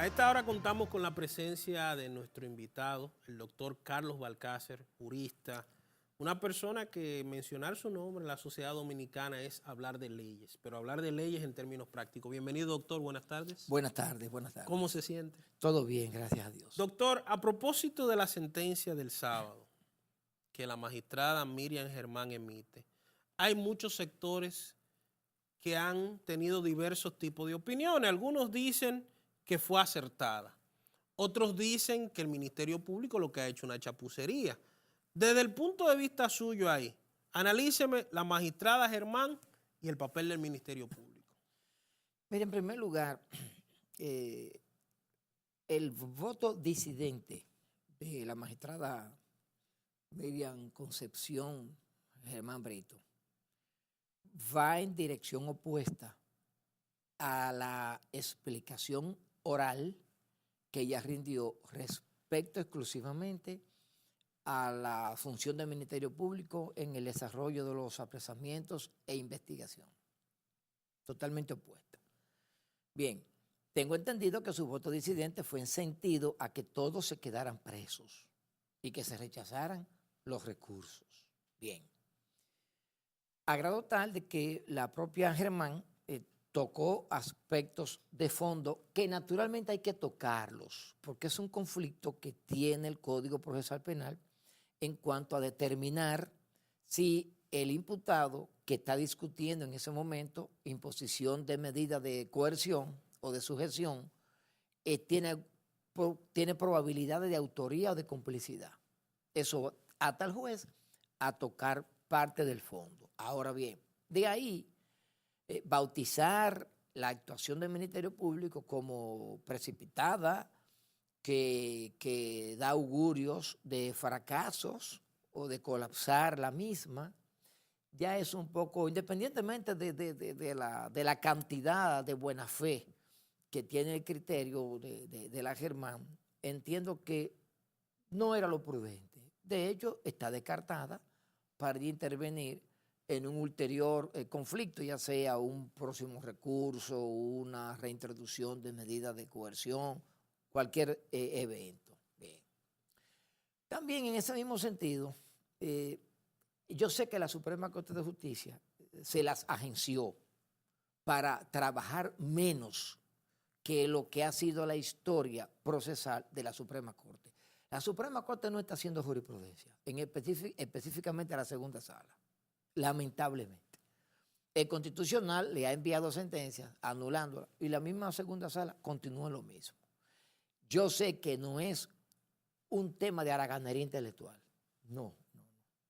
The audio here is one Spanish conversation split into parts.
esta hora contamos con la presencia de nuestro invitado, el doctor Carlos Balcácer, jurista, una persona que mencionar su nombre en la sociedad dominicana es hablar de leyes, pero hablar de leyes en términos prácticos. Bienvenido, doctor, buenas tardes. Buenas tardes, buenas tardes. ¿Cómo se siente? Todo bien, gracias a Dios. Doctor, a propósito de la sentencia del sábado que la magistrada Miriam Germán emite, hay muchos sectores que han tenido diversos tipos de opiniones. Algunos dicen que fue acertada. Otros dicen que el Ministerio Público lo que ha hecho es una chapucería. Desde el punto de vista suyo ahí, analíceme la magistrada Germán y el papel del Ministerio Público. Mire, en primer lugar, el voto disidente de la magistrada Miriam Concepción Germán Brito va en dirección opuesta a la explicación oral que ella rindió respecto exclusivamente a la función del Ministerio Público en el desarrollo de los apresamientos e investigación. Totalmente opuesta. Bien, tengo entendido que su voto disidente fue en sentido a que todos se quedaran presos y que se rechazaran los recursos. Bien. A grado tal de que la propia Germán tocó aspectos de fondo que naturalmente hay que tocarlos, porque es un conflicto que tiene el Código Procesal Penal en cuanto a determinar si el imputado que está discutiendo en ese momento imposición de medida de coerción o de sujeción tiene probabilidades de autoría o de complicidad. Eso ata al juez a tocar parte del fondo. Ahora bien, de ahí bautizar la actuación del Ministerio Público como precipitada, que da augurios de fracasos o de colapsar la misma, ya es un poco, independientemente de la cantidad de buena fe que tiene el criterio de la Germán, entiendo que no era lo prudente. De hecho, está descartada para intervenir en un ulterior conflicto, ya sea un próximo recurso, una reintroducción de medidas de coerción, cualquier evento. Bien. También en ese mismo sentido, yo sé que la Suprema Corte de Justicia se las agenció para trabajar menos que lo que ha sido la historia procesal de la Suprema Corte. La Suprema Corte no está haciendo jurisprudencia, específicamente a la segunda sala, lamentablemente. El Constitucional le ha enviado sentencias anulándola y la misma segunda sala continúa en lo mismo. Yo sé que no es un tema de haraganería intelectual, no.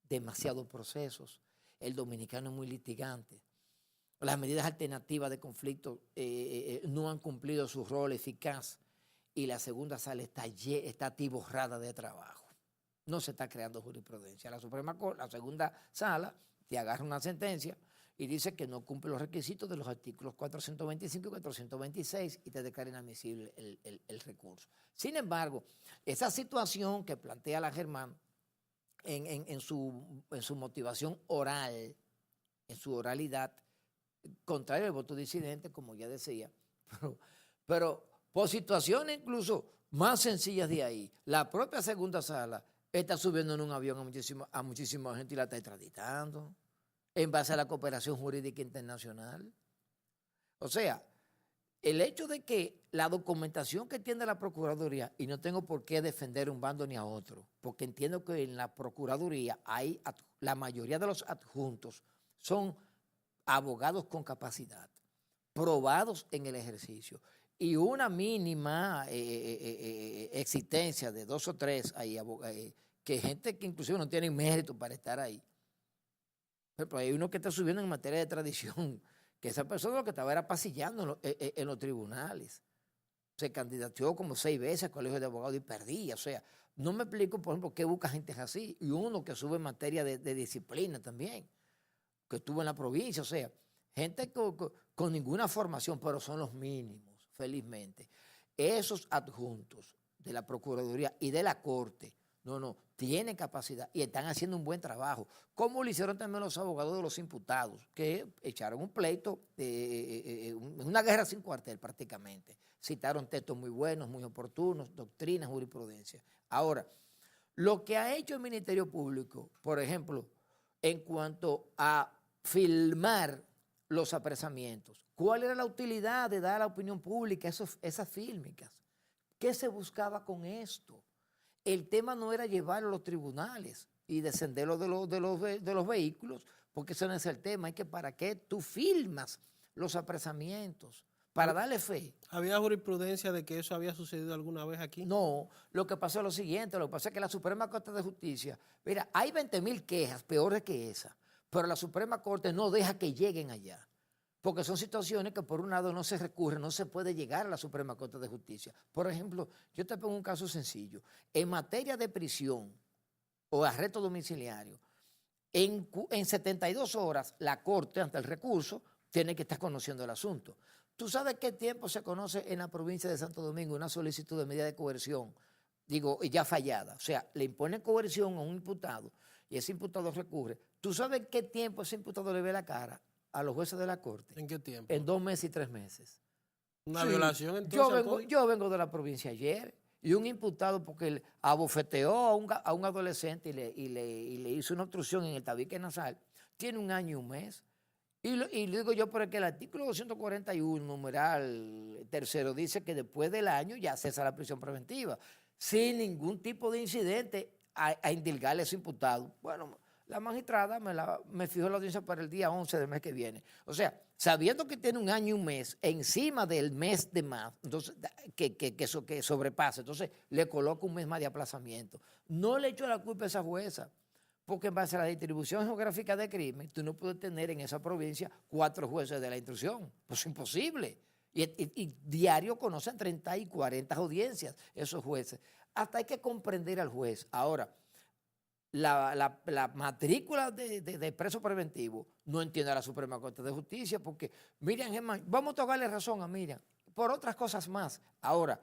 Demasiados procesos, el dominicano es muy litigante, las medidas alternativas de conflicto no han cumplido su rol eficaz y la segunda sala está atiborrada de trabajo. No se está creando jurisprudencia. La Suprema Corte, la segunda sala, te agarra una sentencia y dice que no cumple los requisitos de los artículos 425 y 426 y te declara inadmisible el recurso. Sin embargo, esa situación que plantea la Germán en su motivación oral, en su oralidad, contrario al voto disidente, como ya decía, pero por situaciones incluso más sencillas de ahí, la propia segunda sala está subiendo en un avión a muchísima gente y la está extraditando en base a la cooperación jurídica internacional. O sea, el hecho de que la documentación que tiene la Procuraduría, y no tengo por qué defender un bando ni a otro, porque entiendo que en la Procuraduría la mayoría de los adjuntos son abogados con capacidad, probados en el ejercicio, y una mínima existencia de 2 o 3 ahí, que gente que inclusive no tienen mérito para estar ahí. Pero hay uno que está subiendo en materia de tradición, que esa persona lo que estaba era pasillando en los tribunales. Se candidateó como 6 veces al colegio de abogados y perdía. O sea, no me explico, por ejemplo, qué busca gente así. Y uno que sube en materia de disciplina también, que estuvo en la provincia. O sea, gente con ninguna formación, pero son los mínimos, felizmente. Esos adjuntos de la Procuraduría y de la Corte No, tienen capacidad y están haciendo un buen trabajo. Como lo hicieron también los abogados de los imputados, que echaron un pleito, una guerra sin cuartel prácticamente. Citaron textos muy buenos, muy oportunos, doctrinas, jurisprudencia. Ahora, lo que ha hecho el Ministerio Público, por ejemplo, en cuanto a filmar los apresamientos, ¿cuál era la utilidad de dar a la opinión pública esas fílmicas? ¿Qué se buscaba con esto? El tema no era llevarlo a los tribunales y descenderlo de los vehículos, porque ese no es el tema. Es que para qué tú filmas los apresamientos, para darle fe. ¿Había jurisprudencia de que eso había sucedido alguna vez aquí? No, lo que pasó es lo siguiente, lo que pasa es que la Suprema Corte de Justicia, mira, hay 20.000 quejas peores que esa, pero la Suprema Corte no deja que lleguen allá. Porque son situaciones que por un lado no se recurre, no se puede llegar a la Suprema Corte de Justicia. Por ejemplo, yo te pongo un caso sencillo. En materia de prisión o arresto domiciliario, en 72 horas la Corte, ante el recurso, tiene que estar conociendo el asunto. ¿Tú sabes qué tiempo se conoce en la provincia de Santo Domingo una solicitud de medida de coerción? Digo, ya fallada. O sea, le imponen coerción a un imputado y ese imputado recurre. ¿Tú sabes qué tiempo ese imputado le ve la cara a los jueces de la Corte? ¿En qué tiempo? En 2 meses y 3 meses. ¿Una violación entonces? Yo vengo de la provincia ayer y un imputado porque abofeteó a un adolescente y le hizo una obstrucción en el tabique nasal, tiene 1 año y 1 mes. Y le digo yo, porque el artículo 241, numeral tercero, dice que después del año ya cesa la prisión preventiva, sin ningún tipo de incidente a indilgarle a ese imputado. Bueno, la magistrada me fijó la audiencia para el día 11 del mes que viene. O sea, sabiendo que tiene 1 año y 1 mes, encima del mes de más, entonces, que sobrepasa, entonces le coloca 1 mes más de aplazamiento. No le echo la culpa a esa jueza, porque en base a la distribución geográfica de crimen, tú no puedes tener en esa provincia 4 jueces de la instrucción. Pues es imposible. Y diario conocen 30 y 40 audiencias esos jueces. Hasta hay que comprender al juez. Ahora, la matrícula de preso preventivo no entiende a la Suprema Corte de Justicia, porque Miriam Germán, vamos a tocarle razón a Miriam, por otras cosas más. Ahora,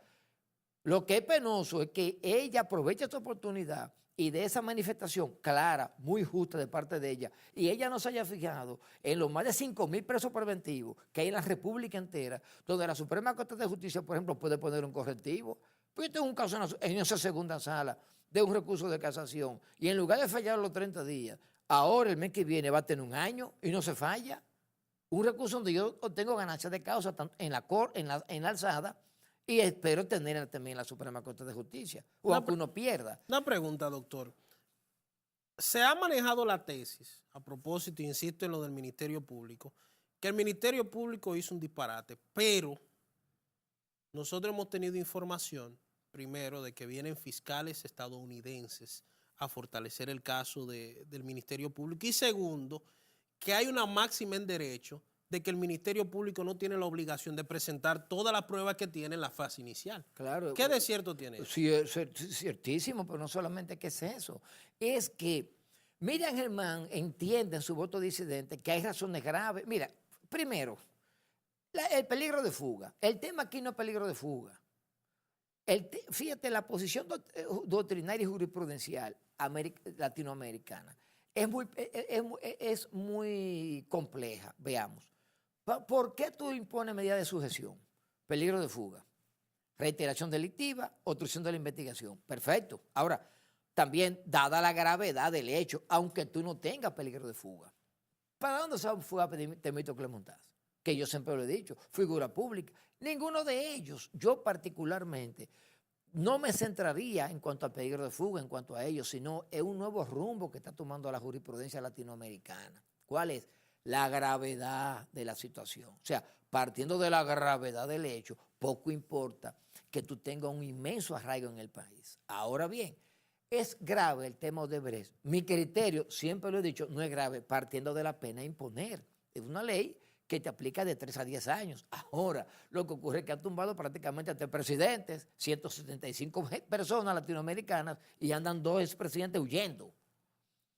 lo que es penoso es que ella aprovecha esta oportunidad y de esa manifestación clara, muy justa de parte de ella, y ella no se haya fijado en los más de 5.000 presos preventivos que hay en la República entera, donde la Suprema Corte de Justicia, por ejemplo, puede poner un correctivo. Pues este es un caso en esa segunda sala de un recurso de casación, y en lugar de fallar los 30 días, ahora el mes que viene va a tener 1 año y no se falla. Un recurso donde yo obtengo ganancias de causa en la alzada, y espero tener también la Suprema Corte de Justicia, o aunque uno pierda. Una pregunta, doctor. Se ha manejado la tesis, a propósito, insisto en lo del Ministerio Público, que el Ministerio Público hizo un disparate, pero nosotros hemos tenido información, primero, de que vienen fiscales estadounidenses a fortalecer el caso del Ministerio Público, y segundo, que hay una máxima en derecho de que el Ministerio Público no tiene la obligación de presentar todas las pruebas que tiene en la fase inicial. Claro. ¿Qué de cierto tiene eso? Sí, es ciertísimo, pero no solamente que es eso. Es que Miriam Germán entiende en su voto disidente que hay razones graves. Mira, primero, el peligro de fuga. El tema aquí no es peligro de fuga. Fíjate, la posición doctrinaria y jurisprudencial latinoamericana es muy compleja. Veamos. ¿Por qué tú impones medidas de sujeción? Peligro de fuga, reiteración delictiva, obstrucción de la investigación. Perfecto. Ahora, también, dada la gravedad del hecho, aunque tú no tengas peligro de fuga, ¿para dónde se fue a Temístocles Montaz? Que yo siempre lo he dicho, figura pública. Ninguno de ellos, yo particularmente, no me centraría en cuanto al peligro de fuga, en cuanto a ellos, sino en un nuevo rumbo que está tomando la jurisprudencia latinoamericana. ¿Cuál es? La gravedad de la situación. O sea, partiendo de la gravedad del hecho, poco importa que tú tengas un inmenso arraigo en el país. Ahora bien, es grave el tema de Odebrecht. Mi criterio, siempre lo he dicho, no es grave partiendo de la pena a imponer. Es una ley que te aplica de 3 a 10 años. Ahora, lo que ocurre es que ha tumbado prácticamente a 3 presidentes, 175 personas latinoamericanas, y andan 2 expresidentes huyendo.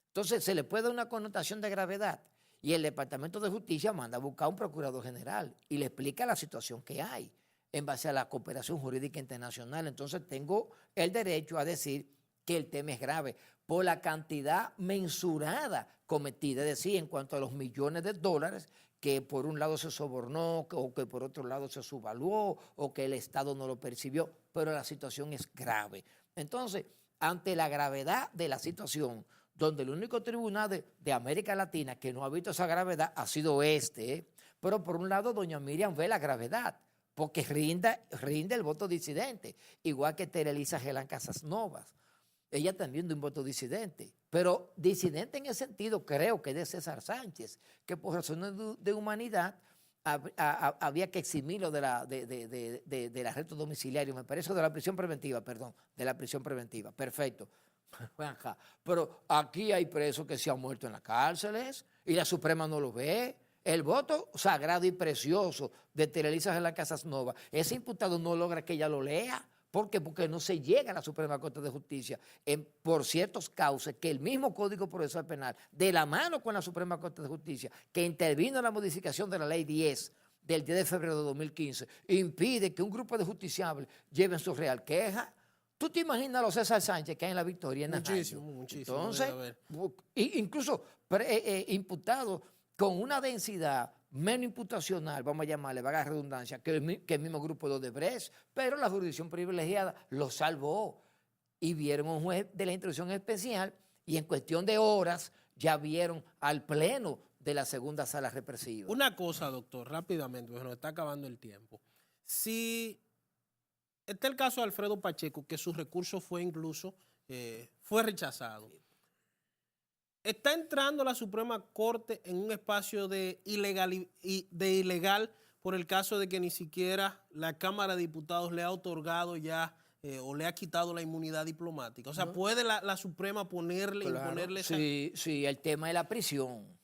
Entonces, se le puede dar una connotación de gravedad, y el Departamento de Justicia manda a buscar a un procurador general y le explica la situación que hay en base a la cooperación jurídica internacional. Entonces, tengo el derecho a decir, que el tema es grave por la cantidad mensurada cometida, es decir, en cuanto a los millones de dólares que por un lado se sobornó o que por otro lado se subvaluó o que el Estado no lo percibió, pero la situación es grave. Entonces, ante la gravedad de la situación, donde el único tribunal de América Latina que no ha visto esa gravedad ha sido pero por un lado doña Miriam ve la gravedad, porque rinde el voto disidente, igual que Teresa Gelán Casas Novas. Ella también de un voto disidente, pero disidente en el sentido, creo que de César Sánchez, que por razones de humanidad había que eximirlo del arresto domiciliario, me parece, de la prisión preventiva, perdón, de la prisión preventiva, perfecto. Pero aquí hay presos que se han muerto en las cárceles y la Suprema no lo ve. El voto sagrado y precioso de Teresa Gelán Casas Novas, ese imputado no logra que ella lo lea. ¿Por qué? Porque no se llega a la Suprema Corte de Justicia por ciertos cauces que el mismo Código Procesal Penal, de la mano con la Suprema Corte de Justicia, que intervino en la modificación de la Ley 10 del 10 de febrero de 2015, impide que un grupo de justiciables lleven su real queja. ¿Tú te imaginas a los César Sánchez que hay en la Victoria? Muchísimo. Entonces, incluso imputados con una densidad menos imputacional, vamos a llamarle, vaga redundancia, que el mismo grupo de Odebrecht, pero la jurisdicción privilegiada lo salvó y vieron a un juez de la instrucción especial y en cuestión de horas ya vieron al pleno de la segunda sala represiva. Una cosa, doctor, rápidamente, porque nos está acabando el tiempo. Si está el caso de Alfredo Pacheco, que su recurso fue incluso, fue rechazado. Está entrando la Suprema Corte en un espacio de ilegal por el caso de que ni siquiera la Cámara de Diputados le ha otorgado ya o le ha quitado la inmunidad diplomática. O sea, ¿puede la Suprema ponerle, claro, imponerle esa? Sí, el tema de la prisión.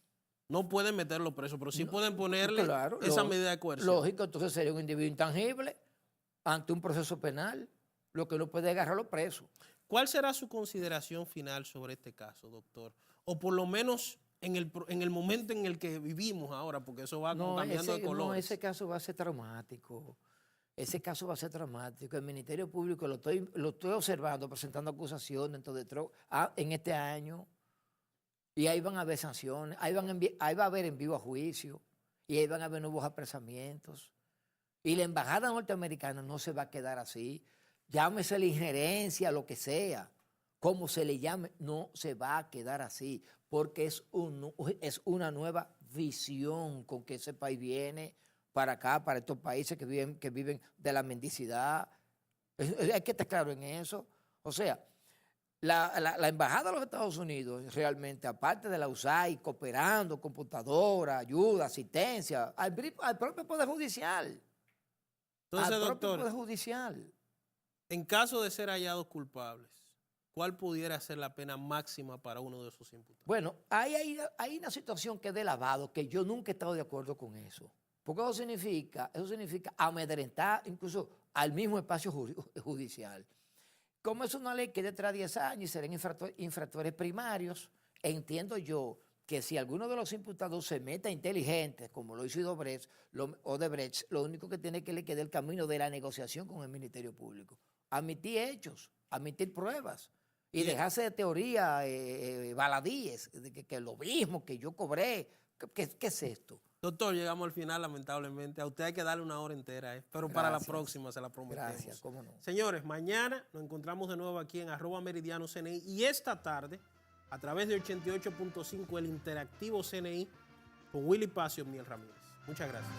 No pueden meterlo preso, pero sí pueden ponerle esa medida de coerción. Lógico, entonces sería un individuo intangible ante un proceso penal, lo que no puede agarrarlo preso. ¿Cuál será su consideración final sobre este caso, doctor? O por lo menos en el momento en el que vivimos ahora, porque eso va cambiando de color. No, ese caso va a ser traumático. Ese caso va a ser traumático. El Ministerio Público lo estoy observando, presentando acusaciones en este año. Y ahí van a haber sanciones, ahí va a haber envío a juicio, y ahí van a haber nuevos apresamientos. Y la embajada norteamericana no se va a quedar así. Llámese la injerencia, lo que sea, como se le llame, no se va a quedar así, porque es una nueva visión con que ese país viene para acá, para estos países que viven de la mendicidad. Hay que estar claro en eso. O sea, la embajada de los Estados Unidos realmente, aparte de la USAID, cooperando, computadora, ayuda, asistencia, al propio Poder Judicial. Entonces, propio doctor, Poder Judicial. En caso de ser hallados culpables, ¿cuál pudiera ser la pena máxima para uno de esos imputados? Bueno, hay una situación que es de lavado, que yo nunca he estado de acuerdo con eso. Porque eso significa amedrentar incluso al mismo espacio judicial. Como es una ley que detrás de 10 años y serán infractores primarios, entiendo yo que si alguno de los imputados se meta inteligente, como lo hizo Odebrecht, lo único que tiene que le quedar el camino de la negociación con el Ministerio Público. Admitir hechos, admitir pruebas y dejarse de teoría baladíes, de que lo mismo que yo cobré. ¿Qué es esto? Doctor, llegamos al final, lamentablemente. A usted hay que darle una hora entera, pero para la próxima se la prometemos. Gracias, cómo no. Señores, mañana nos encontramos de nuevo aquí en @meridiano_CNI y esta tarde, a través de 88.5, el interactivo CNI con Willy Paz y Omniel Ramírez. Muchas gracias.